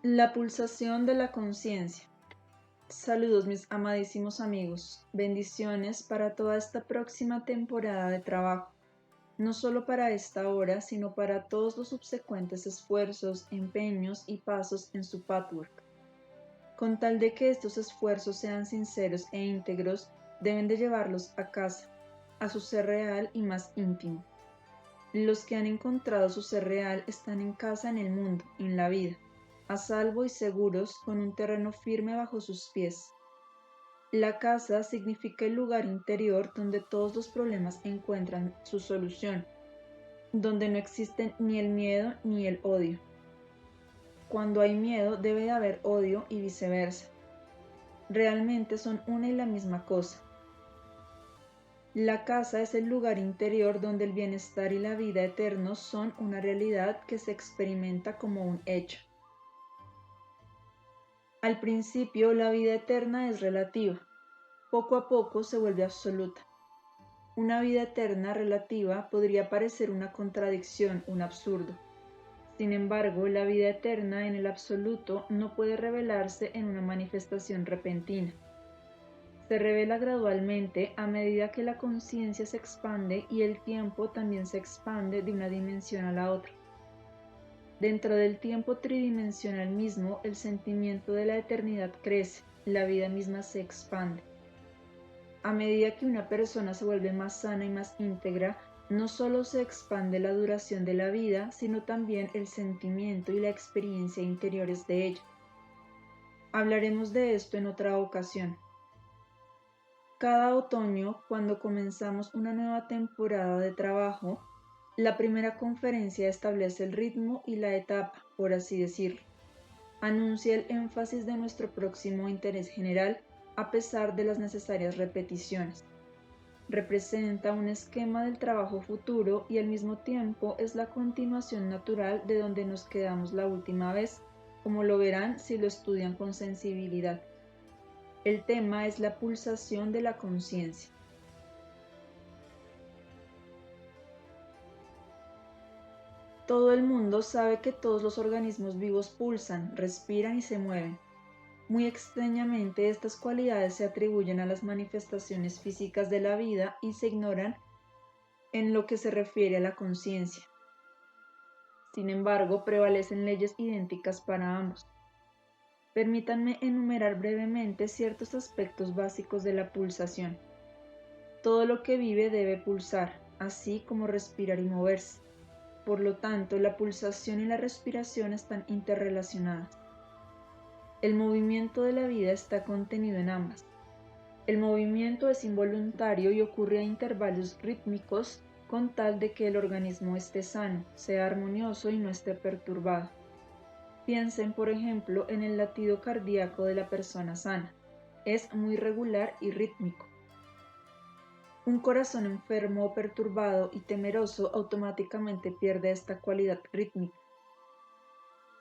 La pulsación de la conciencia. Saludos mis amadísimos amigos, bendiciones para toda esta próxima temporada de trabajo, no solo para esta hora, sino para todos los subsecuentes esfuerzos, empeños y pasos en su patchwork. Con tal de que estos esfuerzos sean sinceros e íntegros, deben de llevarlos a casa, a su ser real y más íntimo. Los que han encontrado su ser real están en casa en el mundo, en la vida, a salvo y seguros con un terreno firme bajo sus pies. La casa significa el lugar interior donde todos los problemas encuentran su solución, donde no existen ni el miedo ni el odio. Cuando hay miedo debe de haber odio y viceversa. Realmente son una y la misma cosa. La casa es el lugar interior donde el bienestar y la vida eternos son una realidad que se experimenta como un hecho. Al principio, la vida eterna es relativa. Poco a poco se vuelve absoluta. Una vida eterna relativa podría parecer una contradicción, un absurdo. Sin embargo, la vida eterna en el absoluto no puede revelarse en una manifestación repentina. Se revela gradualmente a medida que la conciencia se expande y el tiempo también se expande de una dimensión a la otra. Dentro del tiempo tridimensional mismo, el sentimiento de la eternidad crece, la vida misma se expande. A medida que una persona se vuelve más sana y más íntegra, no solo se expande la duración de la vida, sino también el sentimiento y la experiencia interiores de ella. Hablaremos de esto en otra ocasión. Cada otoño, cuando comenzamos una nueva temporada de trabajo, la primera conferencia establece el ritmo y la etapa, por así decirlo. Anuncia el énfasis de nuestro próximo interés general a pesar de las necesarias repeticiones. Representa un esquema del trabajo futuro y al mismo tiempo es la continuación natural de donde nos quedamos la última vez, como lo verán si lo estudian con sensibilidad. El tema es la pulsación de la conciencia. Todo el mundo sabe que todos los organismos vivos pulsan, respiran y se mueven. Muy extrañamente, estas cualidades se atribuyen a las manifestaciones físicas de la vida y se ignoran en lo que se refiere a la conciencia. Sin embargo, prevalecen leyes idénticas para ambos. Permítanme enumerar brevemente ciertos aspectos básicos de la pulsación. Todo lo que vive debe pulsar, así como respirar y moverse. Por lo tanto, la pulsación y la respiración están interrelacionadas. El movimiento de la vida está contenido en ambas. El movimiento es involuntario y ocurre a intervalos rítmicos con tal de que el organismo esté sano, sea armonioso y no esté perturbado. Piensen, por ejemplo, en el latido cardíaco de la persona sana. Es muy regular y rítmico. Un corazón enfermo o perturbado y temeroso automáticamente pierde esta cualidad rítmica.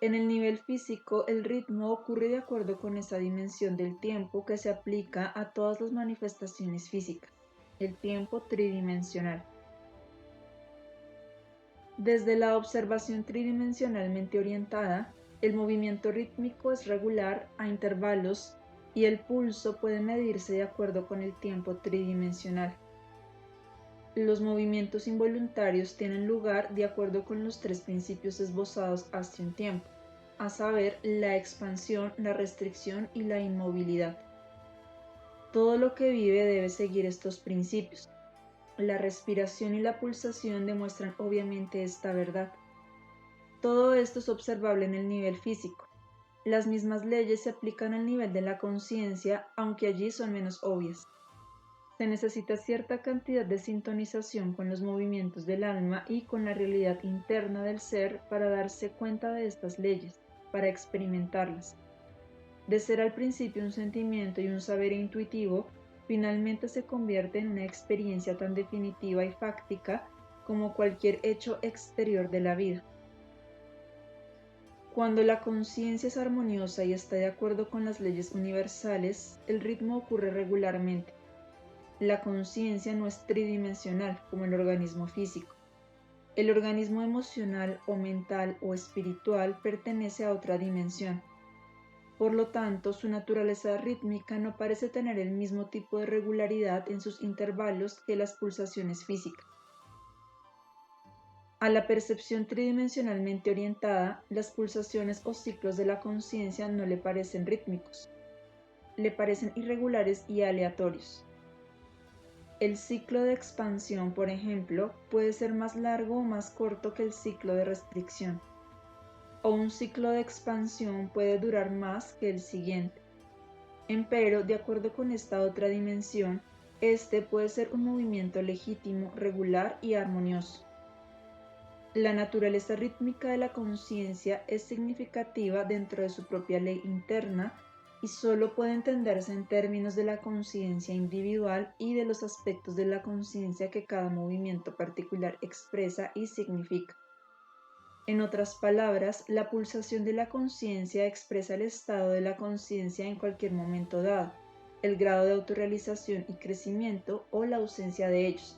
En el nivel físico, el ritmo ocurre de acuerdo con esa dimensión del tiempo que se aplica a todas las manifestaciones físicas, el tiempo tridimensional. Desde la observación tridimensionalmente orientada, el movimiento rítmico es regular a intervalos y el pulso puede medirse de acuerdo con el tiempo tridimensional. Los movimientos involuntarios tienen lugar de acuerdo con los tres principios esbozados hace un tiempo, a saber, la expansión, la restricción y la inmovilidad. Todo lo que vive debe seguir estos principios. La respiración y la pulsación demuestran obviamente esta verdad. Todo esto es observable en el nivel físico. Las mismas leyes se aplican al nivel de la conciencia, aunque allí son menos obvias. Se necesita cierta cantidad de sintonización con los movimientos del alma y con la realidad interna del ser para darse cuenta de estas leyes, para experimentarlas. De ser al principio un sentimiento y un saber intuitivo, finalmente se convierte en una experiencia tan definitiva y fáctica como cualquier hecho exterior de la vida. Cuando la conciencia es armoniosa y está de acuerdo con las leyes universales, el ritmo ocurre regularmente. La conciencia no es tridimensional como el organismo físico. El organismo emocional o mental o espiritual pertenece a otra dimensión. Por lo tanto, su naturaleza rítmica no parece tener el mismo tipo de regularidad en sus intervalos que las pulsaciones físicas. A la percepción tridimensionalmente orientada, las pulsaciones o ciclos de la conciencia no le parecen rítmicos, le parecen irregulares y aleatorios. El ciclo de expansión, por ejemplo, puede ser más largo o más corto que el ciclo de restricción, o un ciclo de expansión puede durar más que el siguiente. Empero, de acuerdo con esta otra dimensión, este puede ser un movimiento legítimo, regular y armonioso. La naturaleza rítmica de la conciencia es significativa dentro de su propia ley interna y solo puede entenderse en términos de la conciencia individual y de los aspectos de la conciencia que cada movimiento particular expresa y significa. En otras palabras, la pulsación de la conciencia expresa el estado de la conciencia en cualquier momento dado, el grado de autorrealización y crecimiento o la ausencia de ellos.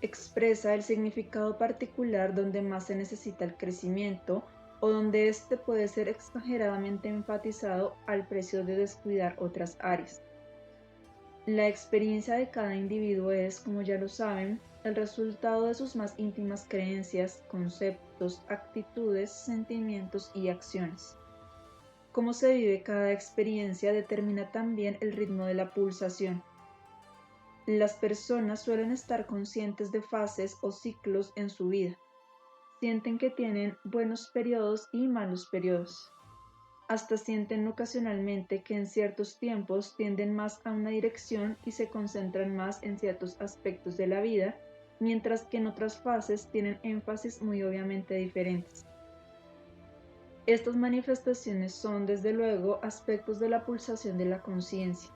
Expresa el significado particular donde más se necesita el crecimiento o donde éste puede ser exageradamente enfatizado al precio de descuidar otras áreas. La experiencia de cada individuo es, como ya lo saben, el resultado de sus más íntimas creencias, conceptos, actitudes, sentimientos y acciones. Cómo se vive cada experiencia determina también el ritmo de la pulsación. Las personas suelen estar conscientes de fases o ciclos en su vida. Sienten que tienen buenos periodos y malos periodos. Hasta sienten ocasionalmente que en ciertos tiempos tienden más a una dirección y se concentran más en ciertos aspectos de la vida, mientras que en otras fases tienen énfasis muy obviamente diferentes. Estas manifestaciones son, desde luego, aspectos de la pulsación de la conciencia,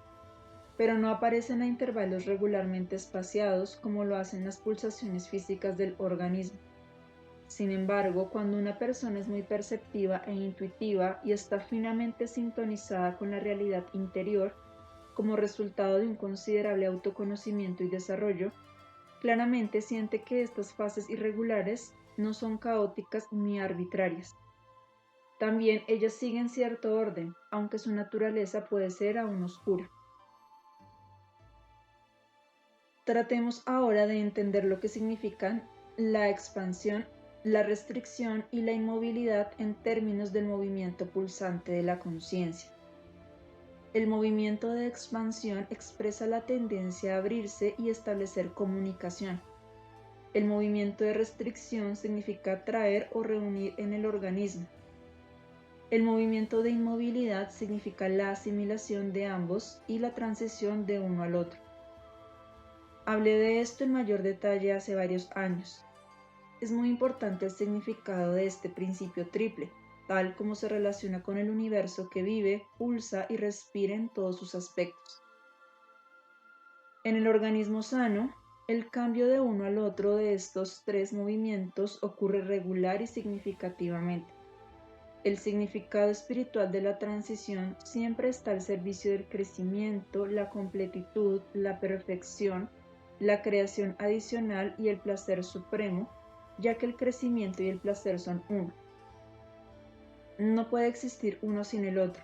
pero no aparecen a intervalos regularmente espaciados como lo hacen las pulsaciones físicas del organismo. Sin embargo, cuando una persona es muy perceptiva e intuitiva y está finamente sintonizada con la realidad interior, como resultado de un considerable autoconocimiento y desarrollo, claramente siente que estas fases irregulares no son caóticas ni arbitrarias. También ellas siguen cierto orden, aunque su naturaleza puede ser aún oscura. Tratemos ahora de entender lo que significan la expansión, la restricción y la inmovilidad en términos del movimiento pulsante de la conciencia. El movimiento de expansión expresa la tendencia a abrirse y establecer comunicación. El movimiento de restricción significa atraer o reunir en el organismo. El movimiento de inmovilidad significa la asimilación de ambos y la transición de uno al otro. Hablé de esto en mayor detalle hace varios años. Es muy importante el significado de este principio triple, tal como se relaciona con el universo que vive, pulsa y respira en todos sus aspectos. En el organismo sano, el cambio de uno al otro de estos tres movimientos ocurre regular y significativamente. El significado espiritual de la transición siempre está al servicio del crecimiento, la completitud, la perfección, la creación adicional y el placer supremo, ya que el crecimiento y el placer son uno. No puede existir uno sin el otro.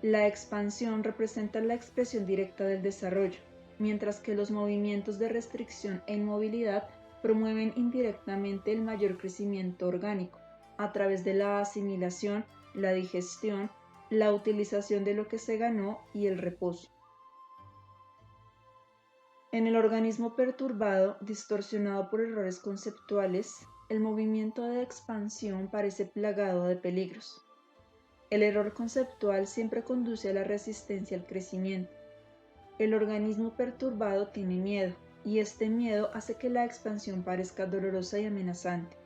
La expansión representa la expresión directa del desarrollo, mientras que los movimientos de restricción e inmovilidad promueven indirectamente el mayor crecimiento orgánico, a través de la asimilación, la digestión, la utilización de lo que se ganó y el reposo. En el organismo perturbado, distorsionado por errores conceptuales, el movimiento de expansión parece plagado de peligros. El error conceptual siempre conduce a la resistencia al crecimiento. El organismo perturbado tiene miedo, y este miedo hace que la expansión parezca dolorosa y amenazante.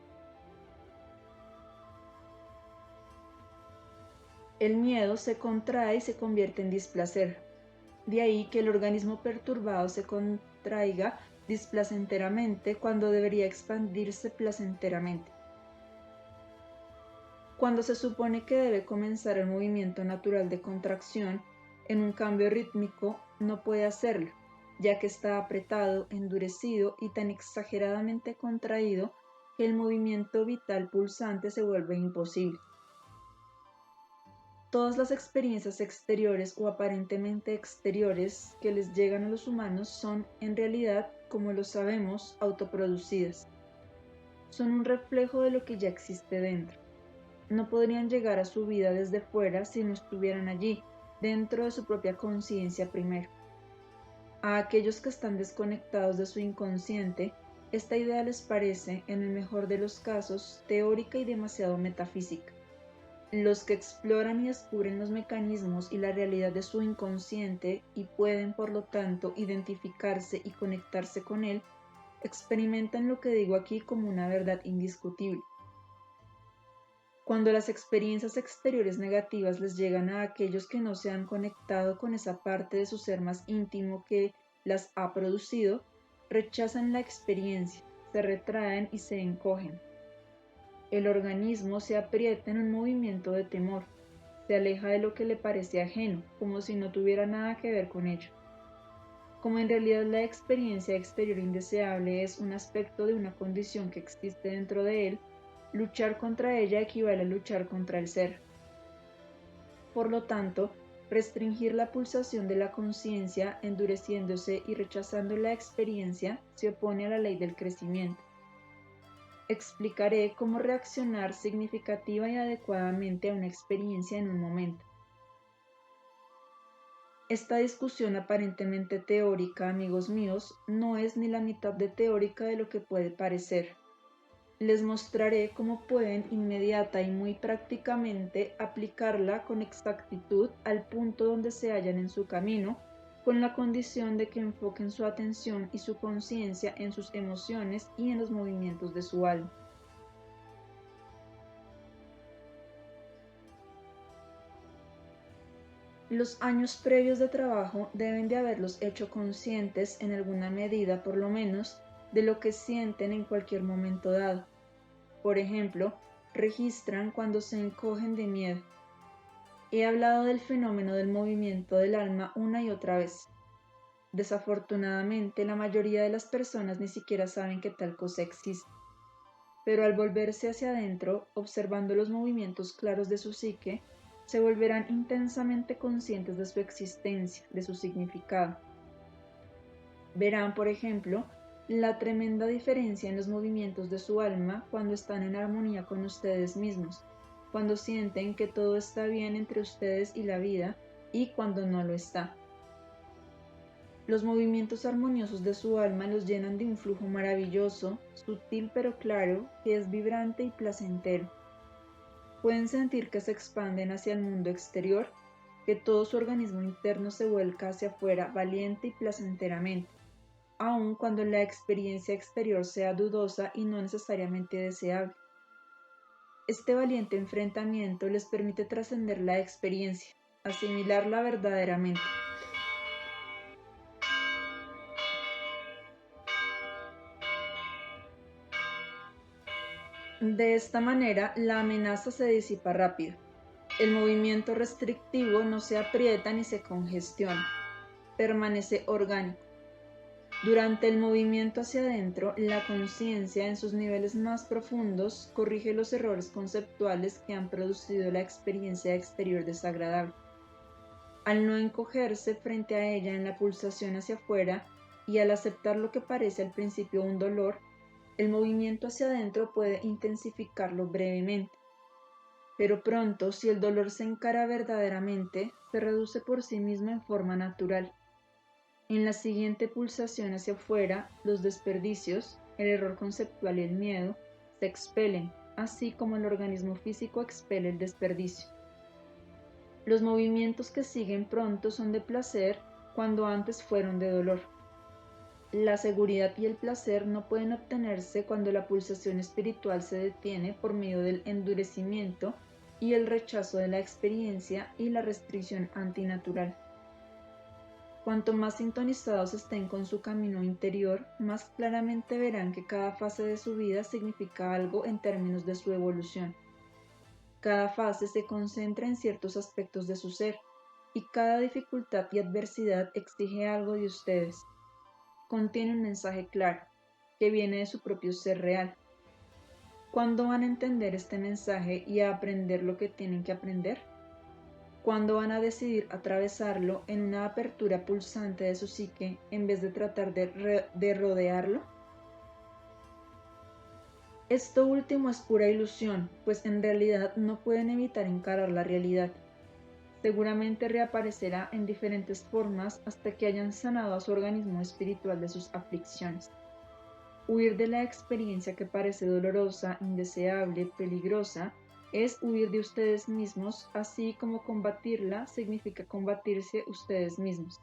El miedo se contrae y se convierte en displacer. De ahí que el organismo perturbado se contraiga displacenteramente cuando debería expandirse placenteramente. Cuando se supone que debe comenzar el movimiento natural de contracción, en un cambio rítmico no puede hacerlo, ya que está apretado, endurecido y tan exageradamente contraído que el movimiento vital pulsante se vuelve imposible. Todas las experiencias exteriores o aparentemente exteriores que les llegan a los humanos son, en realidad, como lo sabemos, autoproducidas. Son un reflejo de lo que ya existe dentro. No podrían llegar a su vida desde fuera si no estuvieran allí, dentro de su propia conciencia primero. A aquellos que están desconectados de su inconsciente, esta idea les parece, en el mejor de los casos, teórica y demasiado metafísica. Los que exploran y descubren los mecanismos y la realidad de su inconsciente y pueden, por lo tanto, identificarse y conectarse con él, experimentan lo que digo aquí como una verdad indiscutible. Cuando las experiencias exteriores negativas les llegan a aquellos que no se han conectado con esa parte de su ser más íntimo que las ha producido, rechazan la experiencia, se retraen y se encogen. El organismo se aprieta en un movimiento de temor, se aleja de lo que le parece ajeno, como si no tuviera nada que ver con ello. Como en realidad la experiencia exterior indeseable es un aspecto de una condición que existe dentro de él, luchar contra ella equivale a luchar contra el ser. Por lo tanto, restringir la pulsación de la conciencia, endureciéndose y rechazando la experiencia, se opone a la ley del crecimiento. Explicaré cómo reaccionar significativa y adecuadamente a una experiencia en un momento. Esta discusión aparentemente teórica, amigos míos, no es ni la mitad de teórica de lo que puede parecer. Les mostraré cómo pueden inmediata y muy prácticamente aplicarla con exactitud al punto donde se hallan en su camino, con la condición de que enfoquen su atención y su conciencia en sus emociones y en los movimientos de su alma. Los años previos de trabajo deben de haberlos hecho conscientes en alguna medida, por lo menos, de lo que sienten en cualquier momento dado. Por ejemplo, registran cuando se encogen de miedo. He hablado del fenómeno del movimiento del alma una y otra vez. Desafortunadamente, la mayoría de las personas ni siquiera saben que tal cosa existe. Pero al volverse hacia adentro, observando los movimientos claros de su psique, se volverán intensamente conscientes de su existencia, de su significado. Verán, por ejemplo, la tremenda diferencia en los movimientos de su alma cuando están en armonía con ustedes mismos, cuando sienten que todo está bien entre ustedes y la vida y cuando no lo está. Los movimientos armoniosos de su alma los llenan de un flujo maravilloso, sutil pero claro, que es vibrante y placentero. Pueden sentir que se expanden hacia el mundo exterior, que todo su organismo interno se vuelca hacia afuera valiente y placenteramente, aun cuando la experiencia exterior sea dudosa y no necesariamente deseable. Este valiente enfrentamiento les permite trascender la experiencia, asimilarla verdaderamente. De esta manera, la amenaza se disipa rápido. El movimiento restrictivo no se aprieta ni se congestiona, permanece orgánico. Durante el movimiento hacia adentro, la conciencia en sus niveles más profundos corrige los errores conceptuales que han producido la experiencia exterior desagradable. Al no encogerse frente a ella en la pulsación hacia afuera y al aceptar lo que parece al principio un dolor, el movimiento hacia adentro puede intensificarlo brevemente. Pero pronto, si el dolor se encara verdaderamente, se reduce por sí mismo en forma natural. En la siguiente pulsación hacia afuera, los desperdicios, el error conceptual y el miedo se expelen, así como el organismo físico expele el desperdicio. Los movimientos que siguen pronto son de placer cuando antes fueron de dolor. La seguridad y el placer no pueden obtenerse cuando la pulsación espiritual se detiene por medio del endurecimiento y el rechazo de la experiencia y la restricción antinatural. Cuanto más sintonizados estén con su camino interior, más claramente verán que cada fase de su vida significa algo en términos de su evolución. Cada fase se concentra en ciertos aspectos de su ser, y cada dificultad y adversidad exige algo de ustedes. contiene un mensaje claro, que viene de su propio ser real. ¿Cuándo van a entender este mensaje y a aprender lo que tienen que aprender? ¿Cuándo van a decidir atravesarlo en una apertura pulsante de su psique en vez de tratar de rodearlo? Esto último es pura ilusión, pues en realidad no pueden evitar encarar la realidad. Seguramente reaparecerá en diferentes formas hasta que hayan sanado a su organismo espiritual de sus aflicciones. Huir de la experiencia que parece dolorosa, indeseable, peligrosa, es huir de ustedes mismos, así como combatirla significa combatirse ustedes mismos.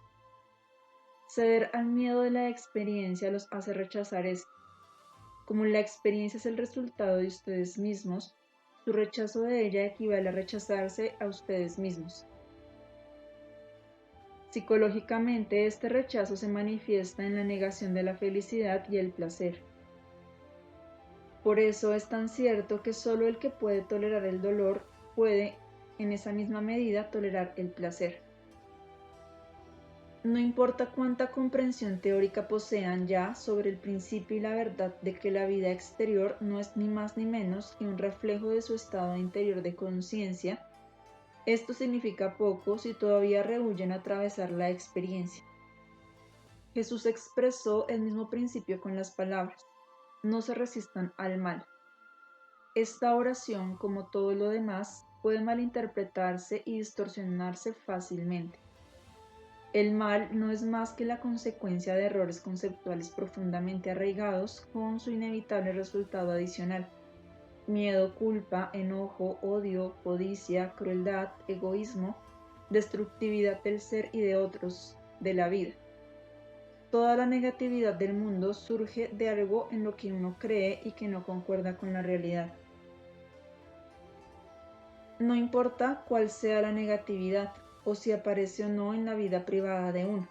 Ceder al miedo de la experiencia los hace rechazar esto. Como la experiencia es el resultado de ustedes mismos, su rechazo de ella equivale a rechazarse a ustedes mismos. Psicológicamente, este rechazo se manifiesta en la negación de la felicidad y el placer. Por eso es tan cierto que solo el que puede tolerar el dolor puede, en esa misma medida, tolerar el placer. No importa cuánta comprensión teórica posean ya sobre el principio y la verdad de que la vida exterior no es ni más ni menos que un reflejo de su estado interior de conciencia, esto significa poco si todavía rehúyen atravesar la experiencia. Jesús expresó el mismo principio con las palabras: no se resistan al mal. Esta oración, como todo lo demás, puede malinterpretarse y distorsionarse fácilmente. El mal no es más que la consecuencia de errores conceptuales profundamente arraigados con su inevitable resultado adicional: miedo, culpa, enojo, odio, codicia, crueldad, egoísmo, destructividad del ser y de otros, de la vida. Toda la negatividad del mundo surge de algo en lo que uno cree y que no concuerda con la realidad. No importa cuál sea la negatividad o si aparece o no en la vida privada de uno,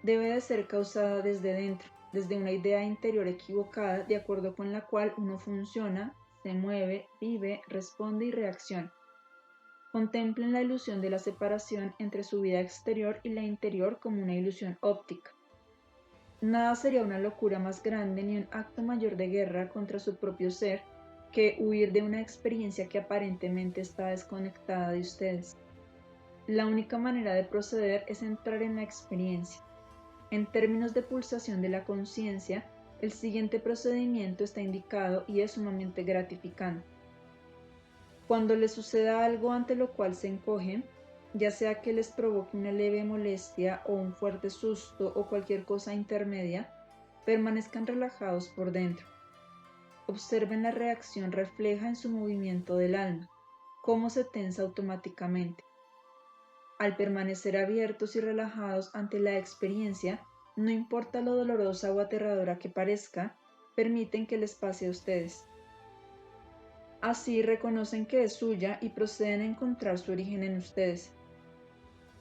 debe de ser causada desde dentro, desde una idea interior equivocada de acuerdo con la cual uno funciona, se mueve, vive, responde y reacciona. Contemplen la ilusión de la separación entre su vida exterior y la interior como una ilusión óptica. Nada sería una locura más grande ni un acto mayor de guerra contra su propio ser que huir de una experiencia que aparentemente está desconectada de ustedes. La única manera de proceder es entrar en la experiencia. En términos de pulsación de la conciencia, el siguiente procedimiento está indicado y es sumamente gratificante. Cuando les suceda algo ante lo cual se encogen, ya sea que les provoque una leve molestia o un fuerte susto o cualquier cosa intermedia, permanezcan relajados por dentro. Observen la reacción refleja en su movimiento del alma, cómo se tensa automáticamente. Al permanecer abiertos y relajados ante la experiencia, no importa lo dolorosa o aterradora que parezca, permiten que les pase a ustedes. Así reconocen que es suya y proceden a encontrar su origen en ustedes.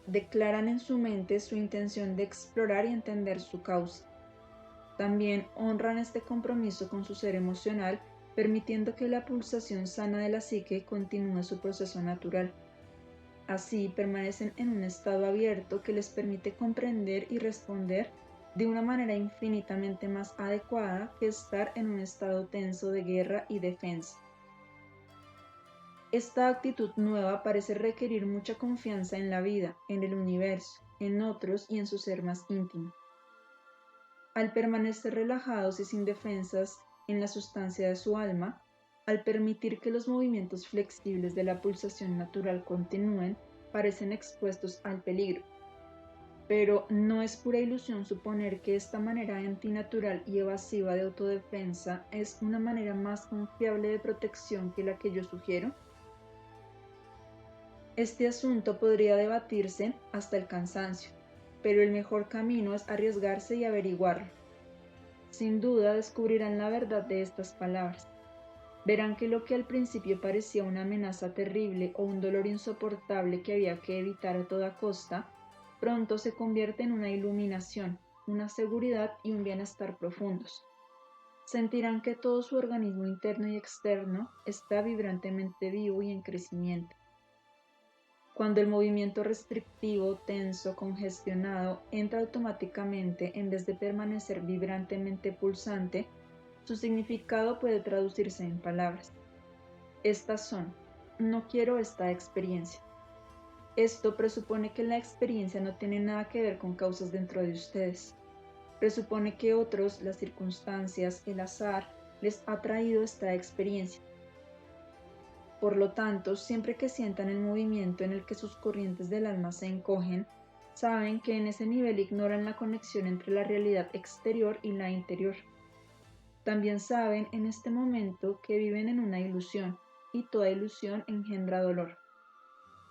Declaran en su mente su intención de explorar y entender su causa. También honran este compromiso con su ser emocional, permitiendo que la pulsación sana de la psique continúe su proceso natural. Así permanecen en un estado abierto que les permite comprender y responder de una manera infinitamente más adecuada que estar en un estado tenso de guerra y defensa. Esta actitud nueva parece requerir mucha confianza en la vida, en el universo, en otros y en su ser más íntimo. Al permanecer relajados y sin defensas en la sustancia de su alma, al permitir que los movimientos flexibles de la pulsación natural continúen, parecen expuestos al peligro. Pero no es pura ilusión suponer que esta manera antinatural y evasiva de autodefensa es una manera más confiable de protección que la que yo sugiero. Este asunto podría debatirse hasta el cansancio, pero el mejor camino es arriesgarse y averiguarlo. Sin duda descubrirán la verdad de estas palabras. Verán que lo que al principio parecía una amenaza terrible o un dolor insoportable que había que evitar a toda costa, pronto se convierte en una iluminación, una seguridad y un bienestar profundos. Sentirán que todo su organismo interno y externo está vibrantemente vivo y en crecimiento. Cuando el movimiento restrictivo, tenso, congestionado entra automáticamente en vez de permanecer vibrantemente pulsante, su significado puede traducirse en palabras. Estas son: no quiero esta experiencia. Esto presupone que la experiencia no tiene nada que ver con causas dentro de ustedes. Presupone que otros, las circunstancias, el azar, les ha traído esta experiencia. Por lo tanto, siempre que sientan el movimiento en el que sus corrientes del alma se encogen, saben que en ese nivel ignoran la conexión entre la realidad exterior y la interior. También saben en este momento que viven en una ilusión, y toda ilusión engendra dolor.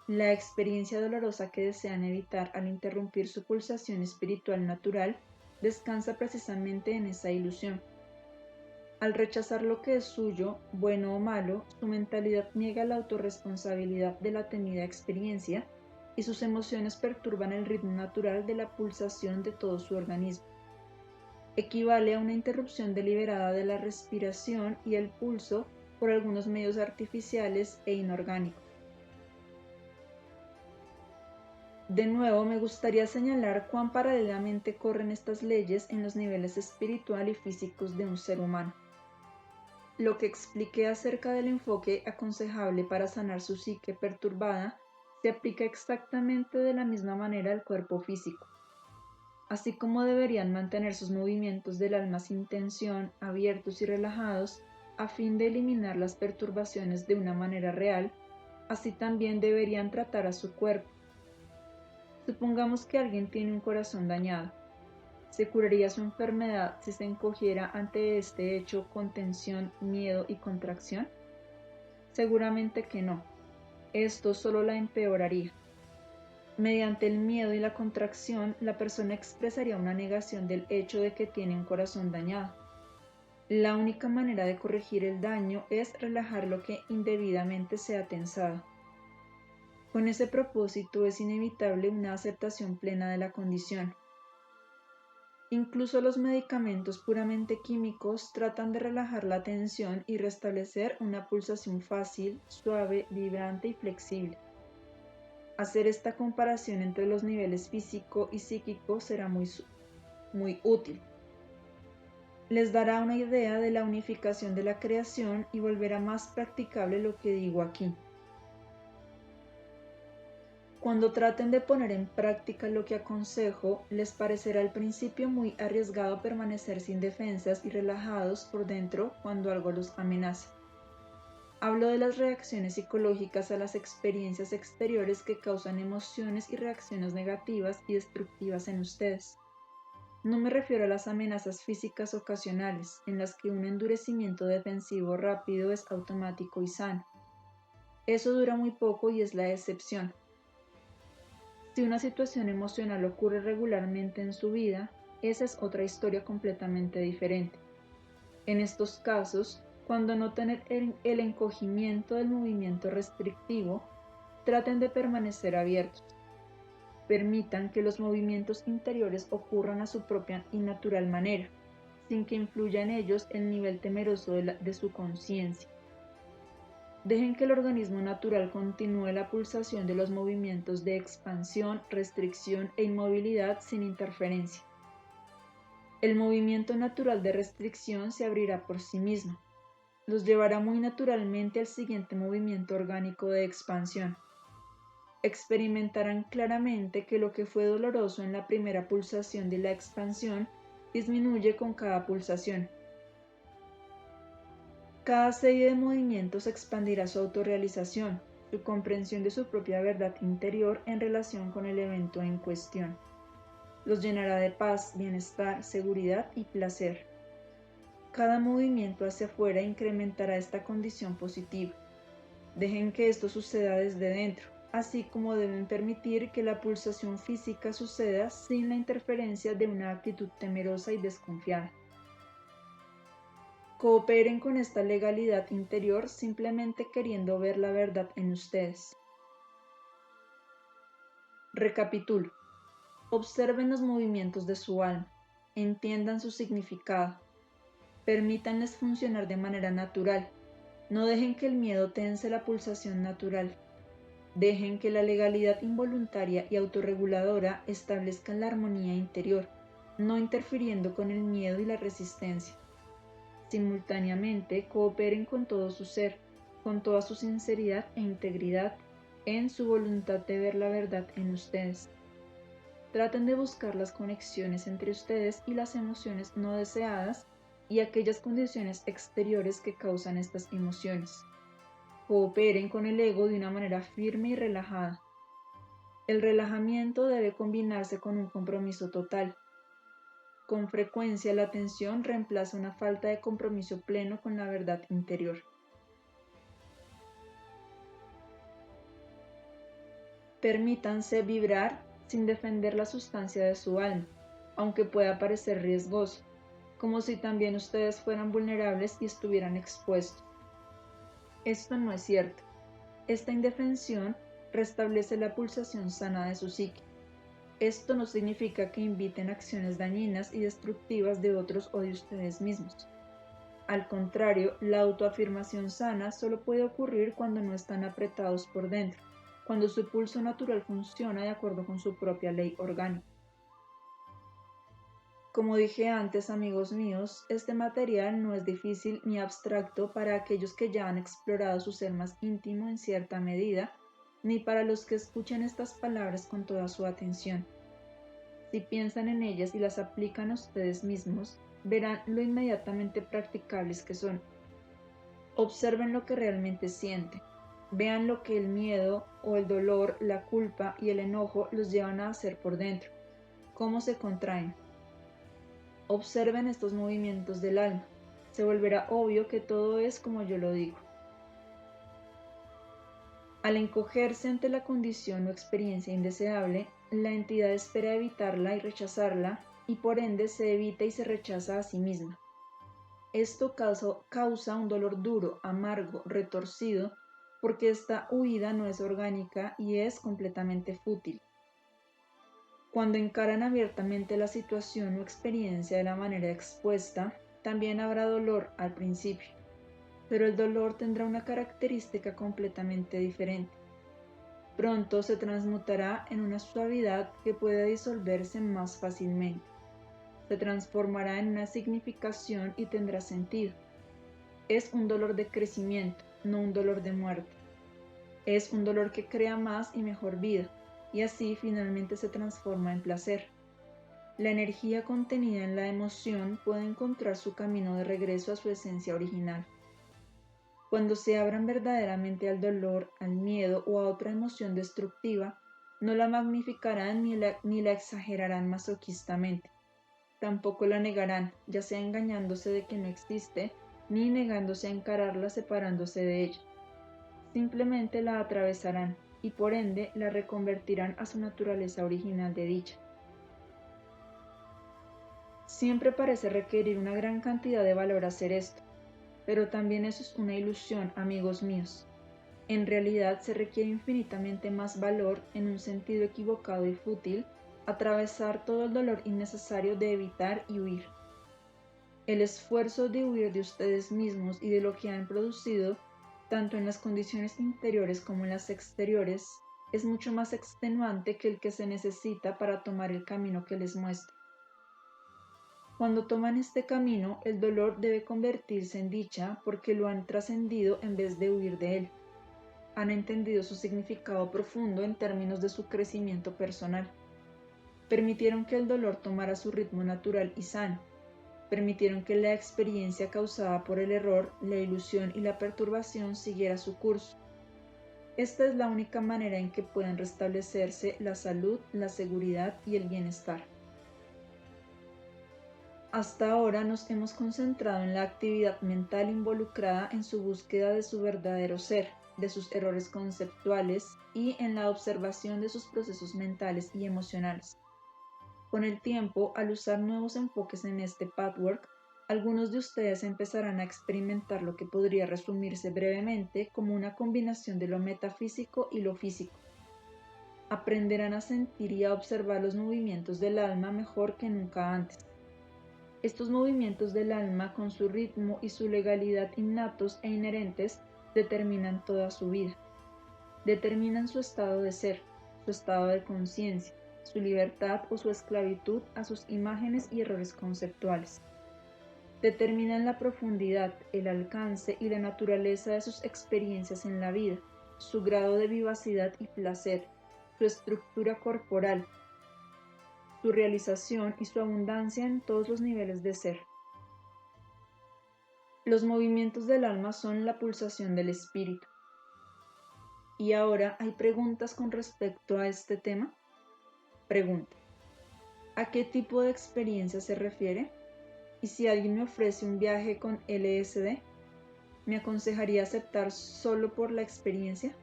La experiencia dolorosa que desean evitar al interrumpir su pulsación espiritual natural descansa precisamente en esa ilusión. Al rechazar lo que es suyo, bueno o malo, su mentalidad niega la autorresponsabilidad de la temida experiencia y sus emociones perturban el ritmo natural de la pulsación de todo su organismo. Equivale a una interrupción deliberada de la respiración y el pulso por algunos medios artificiales e inorgánicos. De nuevo, me gustaría señalar cuán paralelamente corren estas leyes en los niveles espiritual y físicos de un ser humano. Lo que expliqué acerca del enfoque aconsejable para sanar su psique perturbada se aplica exactamente de la misma manera al cuerpo físico. Así como deberían mantener sus movimientos del alma sin tensión, abiertos y relajados, a fin de eliminar las perturbaciones de una manera real, así también deberían tratar a su cuerpo. Supongamos que alguien tiene un corazón dañado. ¿Se curaría su enfermedad si se encogiera ante este hecho con tensión, miedo y contracción? Seguramente que no. Esto solo la empeoraría. Mediante el miedo y la contracción, la persona expresaría una negación del hecho de que tiene un corazón dañado. La única manera de corregir el daño es relajar lo que indebidamente se ha tensado. Con ese propósito es inevitable una aceptación plena de la condición. Incluso los medicamentos puramente químicos tratan de relajar la tensión y restablecer una pulsación fácil, suave, vibrante y flexible. Hacer esta comparación entre los niveles físico y psíquico será muy útil. Les dará una idea de la unificación de la creación y volverá más practicable lo que digo aquí. Cuando traten de poner en práctica lo que aconsejo, les parecerá al principio muy arriesgado permanecer sin defensas y relajados por dentro cuando algo los amenaza. Hablo de las reacciones psicológicas a las experiencias exteriores que causan emociones y reacciones negativas y destructivas en ustedes. No me refiero a las amenazas físicas ocasionales, en las que un endurecimiento defensivo rápido es automático y sano. Eso dura muy poco y es la excepción. Si una situación emocional ocurre regularmente en su vida, esa es otra historia completamente diferente. En estos casos, cuando noten el encogimiento del movimiento restrictivo, traten de permanecer abiertos. Permitan que los movimientos interiores ocurran a su propia y natural manera, sin que influya en ellos el nivel temeroso de su conciencia. Dejen que el organismo natural continúe la pulsación de los movimientos de expansión, restricción e inmovilidad sin interferencia. El movimiento natural de restricción se abrirá por sí mismo. Los llevará muy naturalmente al siguiente movimiento orgánico de expansión. Experimentarán claramente que lo que fue doloroso en la primera pulsación de la expansión disminuye con cada pulsación. Cada serie de movimientos expandirá su autorrealización, su comprensión de su propia verdad interior en relación con el evento en cuestión. Los llenará de paz, bienestar, seguridad y placer. Cada movimiento hacia afuera incrementará esta condición positiva. Dejen que esto suceda desde dentro, así como deben permitir que la pulsación física suceda sin la interferencia de una actitud temerosa y desconfiada. Cooperen con esta legalidad interior simplemente queriendo ver la verdad en ustedes. Recapitulo. Observen los movimientos de su alma, entiendan su significado, permítanles funcionar de manera natural, no dejen que el miedo tense la pulsación natural. Dejen que la legalidad involuntaria y autorreguladora establezcan la armonía interior, no interfiriendo con el miedo y la resistencia. Simultáneamente, cooperen con todo su ser, con toda su sinceridad e integridad, en su voluntad de ver la verdad en ustedes. Traten de buscar las conexiones entre ustedes y las emociones no deseadas y aquellas condiciones exteriores que causan estas emociones. Cooperen con el ego de una manera firme y relajada. El relajamiento debe combinarse con un compromiso total. Con frecuencia la tensión reemplaza una falta de compromiso pleno con la verdad interior. Permítanse vibrar sin defender la sustancia de su alma, aunque pueda parecer riesgoso, como si también ustedes fueran vulnerables y estuvieran expuestos. Esto no es cierto. Esta indefensión restablece la pulsación sana de su psique. Esto no significa que inviten acciones dañinas y destructivas de otros o de ustedes mismos. Al contrario, la autoafirmación sana solo puede ocurrir cuando no están apretados por dentro, cuando su pulso natural funciona de acuerdo con su propia ley orgánica. Como dije antes, amigos míos, este material no es difícil ni abstracto para aquellos que ya han explorado su ser más íntimo en cierta medida, ni para los que escuchan estas palabras con toda su atención. Si piensan en ellas y las aplican a ustedes mismos, verán lo inmediatamente practicables que son. Observen lo que realmente sienten. Vean lo que el miedo o el dolor, la culpa y el enojo los llevan a hacer por dentro, cómo se contraen. Observen estos movimientos del alma. Se volverá obvio que todo es como yo lo digo. Al encogerse ante la condición o experiencia indeseable, la entidad espera evitarla y rechazarla, y por ende se evita y se rechaza a sí misma. Esto causa un dolor duro, amargo, retorcido, porque esta huida no es orgánica y es completamente fútil. Cuando encaran abiertamente la situación o experiencia de la manera expuesta, también habrá dolor al principio, pero el dolor tendrá una característica completamente diferente. Pronto se transmutará en una suavidad que puede disolverse más fácilmente. Se transformará en una significación y tendrá sentido. Es un dolor de crecimiento, no un dolor de muerte. Es un dolor que crea más y mejor vida, y así finalmente se transforma en placer. La energía contenida en la emoción puede encontrar su camino de regreso a su esencia original. Cuando se abran verdaderamente al dolor, al miedo o a otra emoción destructiva, no la magnificarán ni la exagerarán masoquistamente. Tampoco la negarán, ya sea engañándose de que no existe, ni negándose a encararla separándose de ella. Simplemente la atravesarán y por ende la reconvertirán a su naturaleza original de dicha. Siempre parece requerir una gran cantidad de valor hacer esto, pero también eso es una ilusión, amigos míos. En realidad se requiere infinitamente más valor, en un sentido equivocado y fútil, atravesar todo el dolor innecesario de evitar y huir. El esfuerzo de huir de ustedes mismos y de lo que han producido, tanto en las condiciones interiores como en las exteriores, es mucho más extenuante que el que se necesita para tomar el camino que les muestra. Cuando toman este camino, el dolor debe convertirse en dicha porque lo han trascendido en vez de huir de él. Han entendido su significado profundo en términos de su crecimiento personal. Permitieron que el dolor tomara su ritmo natural y sano. Permitieron que la experiencia causada por el error, la ilusión y la perturbación siguiera su curso. Esta es la única manera en que pueden restablecerse la salud, la seguridad y el bienestar. Hasta ahora nos hemos concentrado en la actividad mental involucrada en su búsqueda de su verdadero ser, de sus errores conceptuales y en la observación de sus procesos mentales y emocionales. Con el tiempo, al usar nuevos enfoques en este patchwork, algunos de ustedes empezarán a experimentar lo que podría resumirse brevemente como una combinación de lo metafísico y lo físico. Aprenderán a sentir y a observar los movimientos del alma mejor que nunca antes. Estos movimientos del alma, con su ritmo y su legalidad innatos e inherentes, determinan toda su vida. determinan su estado de ser, su estado de conciencia, su libertad o su esclavitud a sus imágenes y errores conceptuales. Determinan la profundidad, el alcance y la naturaleza de sus experiencias en la vida, su grado de vivacidad y placer, su estructura corporal, su realización y su abundancia en todos los niveles de ser. Los movimientos del alma son la pulsación del espíritu. Y ahora, ¿hay preguntas con respecto a este tema? Pregunta: ¿a qué tipo de experiencia se refiere? Y si alguien me ofrece un viaje con LSD, ¿me aconsejaría aceptar solo por la experiencia?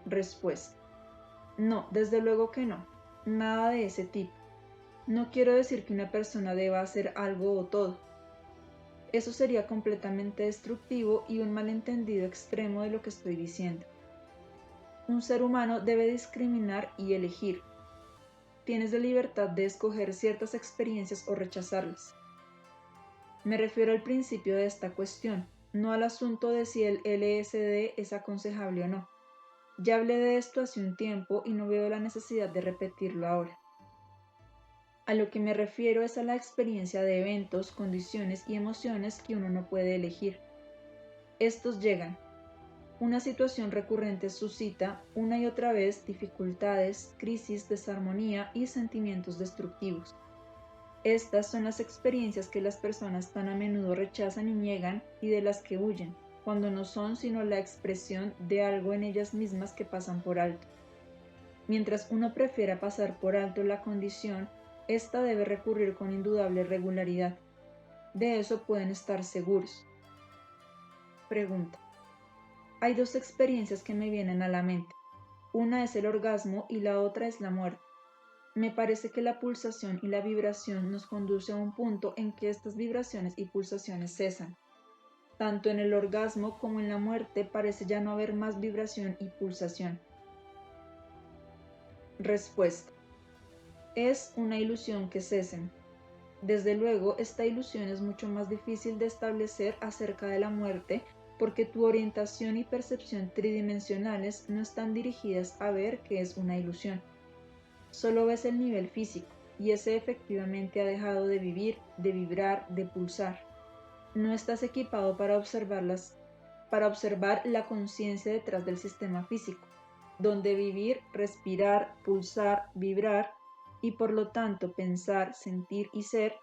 Respuesta: no, desde luego que no, nada de ese tipo. No quiero decir que una persona deba hacer algo o todo. Eso sería completamente destructivo y un malentendido extremo de lo que estoy diciendo. Un ser humano debe discriminar y elegir. Tienes la libertad de escoger ciertas experiencias o rechazarlas. Me refiero al principio de esta cuestión, no al asunto de si el LSD es aconsejable o no. Ya hablé de esto hace un tiempo y no veo la necesidad de repetirlo ahora. A lo que me refiero es a la experiencia de eventos, condiciones y emociones que uno no puede elegir. Estos llegan. Una situación recurrente suscita una y otra vez dificultades, crisis, desarmonía y sentimientos destructivos. Estas son las experiencias que las personas tan a menudo rechazan y niegan y de las que huyen, cuando no son sino la expresión de algo en ellas mismas que pasan por alto. Mientras uno prefiera pasar por alto la condición, ésta debe recurrir con indudable regularidad. De eso pueden estar seguros. Pregunta: hay dos experiencias que me vienen a la mente. Una es el orgasmo y la otra es la muerte. Me parece que la pulsación y la vibración nos conduce a un punto en que estas vibraciones y pulsaciones cesan. Tanto en el orgasmo como en la muerte parece ya no haber más vibración y pulsación. Respuesta: es una ilusión que cesen. Desde luego, esta ilusión es mucho más difícil de establecer acerca de la muerte porque tu orientación y percepción tridimensionales no están dirigidas a ver que es una ilusión. Solo ves el nivel físico, y ese efectivamente ha dejado de vivir, de vibrar, de pulsar. No estás equipado para observar la conciencia detrás del sistema físico, donde vivir, respirar, pulsar, vibrar, y por lo tanto pensar, sentir y ser,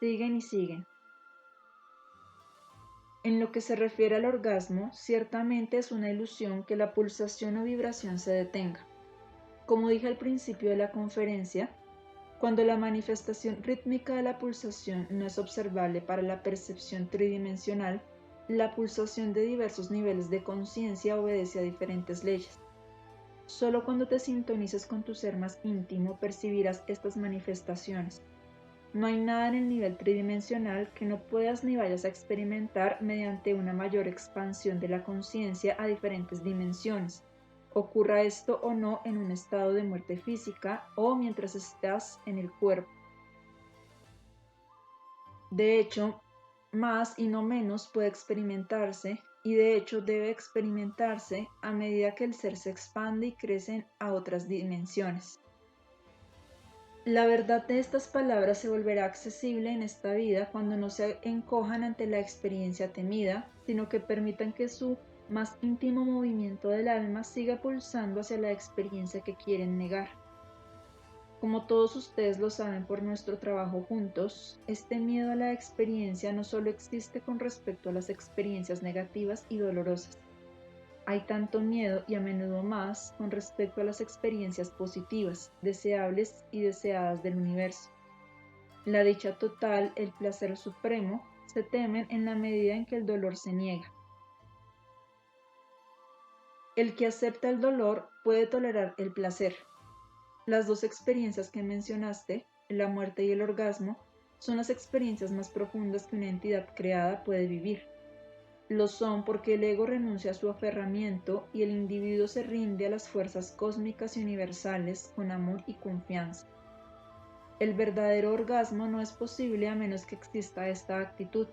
siguen y siguen. En lo que se refiere al orgasmo, ciertamente es una ilusión que la pulsación o vibración se detenga. Como dije al principio de la conferencia, cuando la manifestación rítmica de la pulsación no es observable para la percepción tridimensional, la pulsación de diversos niveles de conciencia obedece a diferentes leyes. Solo cuando te sintonices con tu ser más íntimo percibirás estas manifestaciones. No hay nada en el nivel tridimensional que no puedas ni vayas a experimentar mediante una mayor expansión de la conciencia a diferentes dimensiones, ocurra esto o no en un estado de muerte física o mientras estás en el cuerpo. De hecho, más y no menos puede experimentarse, y de hecho debe experimentarse a medida que el ser se expande y crece a otras dimensiones. La verdad de estas palabras se volverá accesible en esta vida cuando no se encojan ante la experiencia temida, sino que permitan que su más íntimo movimiento del alma siga pulsando hacia la experiencia que quieren negar. Como todos ustedes lo saben por nuestro trabajo juntos, este miedo a la experiencia no solo existe con respecto a las experiencias negativas y dolorosas. Hay tanto miedo y a menudo más con respecto a las experiencias positivas, deseables y deseadas del universo. La dicha total, el placer supremo, se temen en la medida en que el dolor se niega. El que acepta el dolor puede tolerar el placer. Las dos experiencias que mencionaste, la muerte y el orgasmo, son las experiencias más profundas que una entidad creada puede vivir. Lo son porque el ego renuncia a su aferramiento y el individuo se rinde a las fuerzas cósmicas y universales con amor y confianza. El verdadero orgasmo no es posible a menos que exista esta actitud.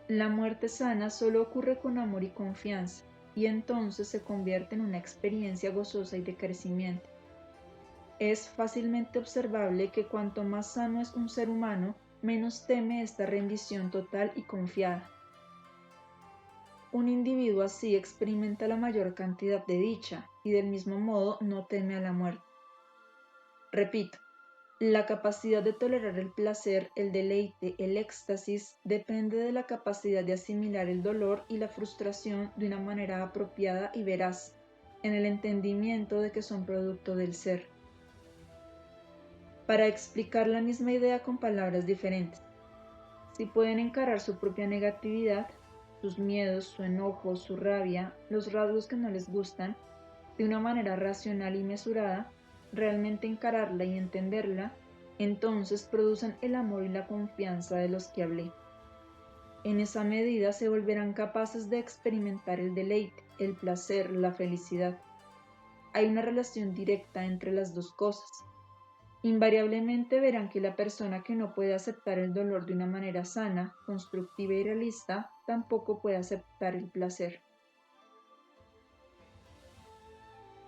La muerte sana solo ocurre con amor y confianza, y entonces se convierte en una experiencia gozosa y de crecimiento. Es fácilmente observable que cuanto más sano es un ser humano, menos teme esta rendición total y confiada. Un individuo así experimenta la mayor cantidad de dicha y del mismo modo no teme a la muerte. Repito, la capacidad de tolerar el placer, el deleite, el éxtasis depende de la capacidad de asimilar el dolor y la frustración de una manera apropiada y veraz, en el entendimiento de que son producto del ser. Para explicar la misma idea con palabras diferentes, si pueden encarar su propia negatividad, sus miedos, su enojo, su rabia, los rasgos que no les gustan, de una manera racional y mesurada, realmente encararla y entenderla, entonces producen el amor y la confianza de los que hablé. En esa medida se volverán capaces de experimentar el deleite, el placer, la felicidad. Hay una relación directa entre las dos cosas. Invariablemente verán que la persona que no puede aceptar el dolor de una manera sana, constructiva y realista, tampoco puede aceptar el placer.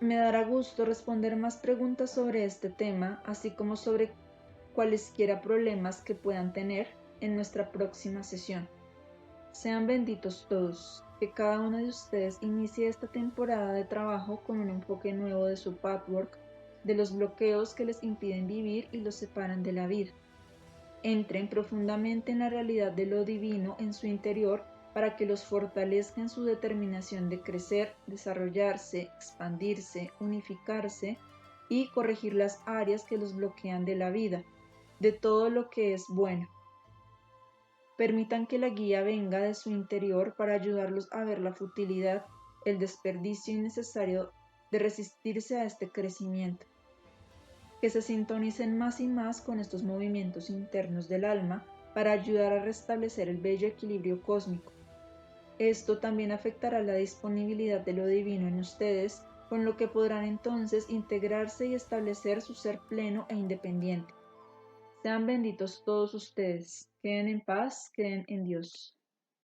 Me dará gusto responder más preguntas sobre este tema, así como sobre cualesquiera problemas que puedan tener en nuestra próxima sesión. Sean benditos todos, que cada uno de ustedes inicie esta temporada de trabajo con un enfoque nuevo de su pathwork, de los bloqueos que les impiden vivir y los separan de la vida. Entren profundamente en la realidad de lo divino en su interior para que los fortalezca en su determinación de crecer, desarrollarse, expandirse, unificarse y corregir las áreas que los bloquean de la vida, de todo lo que es bueno. Permitan que la guía venga de su interior para ayudarlos a ver la futilidad, el desperdicio innecesario de resistirse a este crecimiento. Que se sintonicen más y más con estos movimientos internos del alma para ayudar a restablecer el bello equilibrio cósmico. Esto también afectará la disponibilidad de lo divino en ustedes, con lo que podrán entonces integrarse y establecer su ser pleno e independiente. Sean benditos todos ustedes. Queden en paz, creen en Dios.